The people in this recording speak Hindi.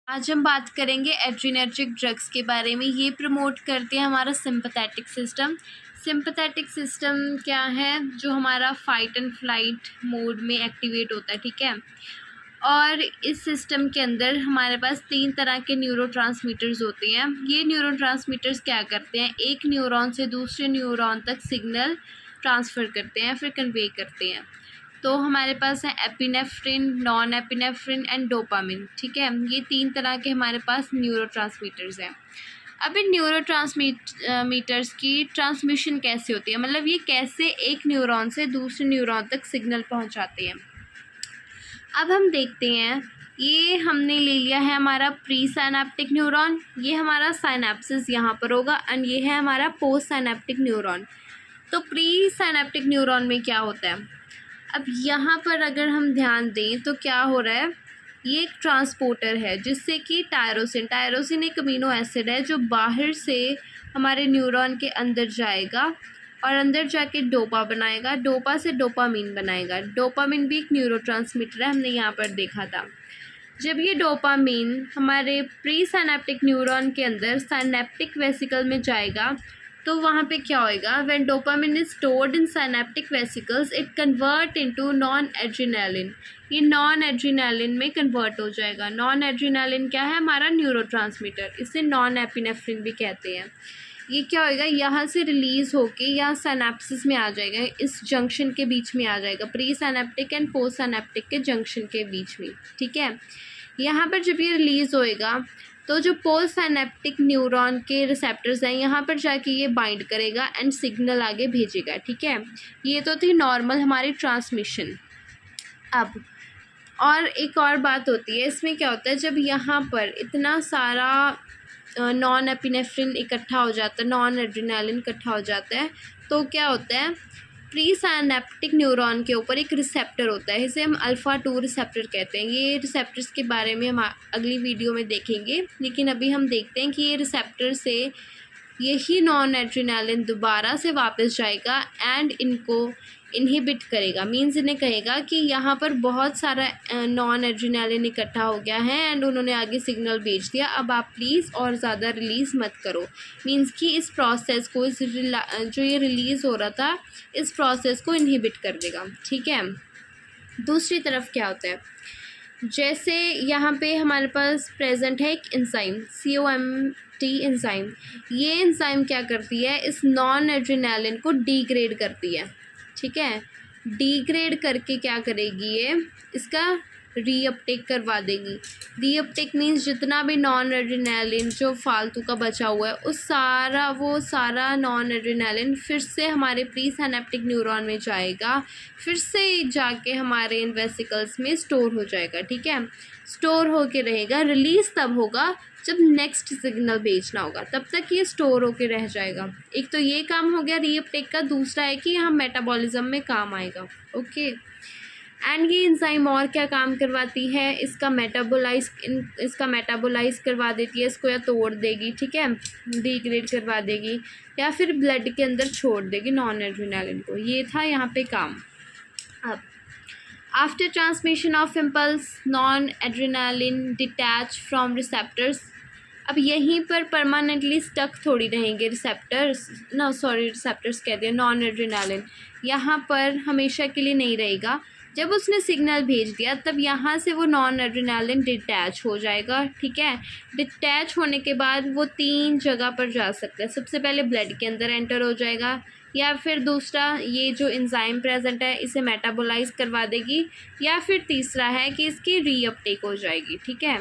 आज हम बात करेंगे एड्रीनर्जिक ड्रग्स के बारे में। ये प्रमोट करते हैं हमारा सिंपैथेटिक सिस्टम। सिंपैथेटिक सिस्टम क्या है? जो हमारा फाइट एंड फ्लाइट मोड में एक्टिवेट होता है, ठीक है। और इस सिस्टम के अंदर हमारे पास 3 तरह के न्यूरोट्रांसमीटर्स होते हैं। ये न्यूरोट्रांसमीटर्स क्या करते हैं? एक न्यूरॉन से दूसरे न्यूरॉन तक सिग्नल ट्रांसफ़र करते हैं, फिर कन्वे करते हैं। तो हमारे पास है epinephrine, non epinephrine and dopamine, ठीक है। ये 3 तरह के हमारे पास न्यूरोट्रांसमीटर्स हैं। अब इन न्यूरोट्रांसमीटर्स की ट्रांसमिशन कैसे होती है, मतलब ये कैसे एक न्यूरॉन से दूसरे न्यूरॉन तक सिग्नल पहुंचाते हैं। अब हम देखते हैं, ये हमने ले लिया है हमारा प्री साइनेप्टिक न्यूरॉन, ये हमारा साइनेप्सिस यहाँ पर होगा, एंड ये है हमारा पोस्ट साइनेप्टिक न्यूरॉन। तो प्री साइनेप्टिक न्यूरॉन में क्या होता है? अब यहाँ पर अगर हम ध्यान दें तो क्या हो रहा है, ये एक ट्रांसपोर्टर है जिससे कि टायरोसिन एक अमीनो एसिड है जो बाहर से हमारे न्यूरॉन के अंदर जाएगा और अंदर जाके डोपा बनाएगा, डोपा से डोपामीन बनाएगा। डोपामीन भी एक न्यूरोट्रांसमीटर है, हमने यहाँ पर देखा था। जब ये डोपामीन हमारे प्री साइनेप्टिक न्यूरॉन के अंदर साइनेप्टिक वेसिकल में जाएगा तो वहाँ पे क्या होएगा? When dopamine is stored in synaptic vesicles it convert into non adrenaline. ये नॉन एड्रेनालिन में कन्वर्ट हो जाएगा। नॉन एड्रेनालिन क्या है? हमारा न्यूरोट्रांसमीटर, इसे नॉन एपिनेफ्रिन भी कहते हैं। ये क्या होएगा? यहाँ से रिलीज़ होके यहाँ साइनेप्सिस में आ जाएगा, इस जंक्शन के बीच में आ जाएगा, pre synaptic and post synaptic के जंक्शन के बीच में, ठीक है। यहाँ पर जब ये रिलीज़ होएगा तो जो पोस्ट साइनेप्टिक न्यूरॉन के रिसेप्टर्स हैं यहाँ पर जाके ये बाइंड करेगा एंड सिग्नल आगे भेजेगा, ठीक है। ये तो थी नॉर्मल हमारी ट्रांसमिशन। अब और एक और बात होती है, इसमें क्या होता है, जब यहाँ पर इतना सारा नॉन एपिनेफ्रिन इकट्ठा हो जाता है, नॉन एड्रेनालिन इकट्ठा हो जाता है, तो क्या होता है, प्री साइनेप्टिक न्यूरॉन के ऊपर एक रिसेप्टर होता है, इसे हम अल्फ़ा 2 रिसेप्टर कहते हैं। ये रिसेप्टर्स के बारे में हम अगली वीडियो में देखेंगे, लेकिन अभी हम देखते हैं कि ये रिसेप्टर से यही नॉन एड्रेनालिन दोबारा से वापस जाएगा एंड इनको इनहिबिट करेगा। मींस इन्हें कहेगा कि यहाँ पर बहुत सारा नॉन एड्रेनालिन इकट्ठा हो गया है एंड उन्होंने आगे सिग्नल भेज दिया, अब आप प्लीज़ और ज़्यादा रिलीज़ मत करो। मींस कि इस प्रोसेस को, जो ये रिलीज़ हो रहा था, इस प्रोसेस को इनहिबिट कर देगा, ठीक है। दूसरी तरफ क्या होता है, जैसे यहाँ पे हमारे पास प्रेजेंट है एक एंजाइम COMT एंजाइम। ये एंजाइम क्या करती है? इस नॉन एड्रेनालिन को डिग्रेड करती है, ठीक है। डिग्रेड करके क्या करेगी? ये इसका रीअपटेक करवा देगी। रीअपटेक मीन्स जितना भी नॉन एड्रेनालिन जो फालतू का बचा हुआ है वो सारा नॉन एड्रेनालिन फिर से हमारे प्री साइनेप्टिक न्यूरॉन में जाएगा, फिर से जाके हमारे इन वेसिकल्स में स्टोर हो जाएगा, ठीक है। स्टोर होके रहेगा, रिलीज़ तब होगा जब नेक्स्ट सिग्नल भेजना होगा, तब तक ये स्टोर होके रह जाएगा। एक तो ये काम हो गया रीअपटेक का, दूसरा है कि यहाँ मेटाबॉलिज्म में काम आएगा, ओके। एंड ये एंजाइम और क्या काम करवाती है? इसका मेटाबोलाइज करवा देती है, इसको या तोड़ देगी, ठीक है, डिग्रेड करवा देगी, या फिर ब्लड के अंदर छोड़ देगी नॉन एड्रेनालिन को। ये था यहाँ पे काम। अब after transmission of impulse non adrenaline detach from receptors. अब यहीं पर परमानेंटली स्टक थोड़ी रहेंगे रिसेप्टर्स कहते हैं नॉन एड्रेनालिन, यहाँ पर हमेशा के लिए नहीं रहेगा। जब उसने सिग्नल भेज दिया तब यहाँ से वो नॉन एड्रेनालिन डिटैच हो जाएगा, ठीक है। डिटैच होने के बाद वो 3 जगह पर जा सकता है। सबसे पहले ब्लड के अंदर एंटर हो जाएगा, या फिर दूसरा ये जो एंजाइम प्रेजेंट है इसे मेटाबोलाइज करवा देगी, या फिर तीसरा है कि इसकी रीअपटेक हो जाएगी, ठीक है।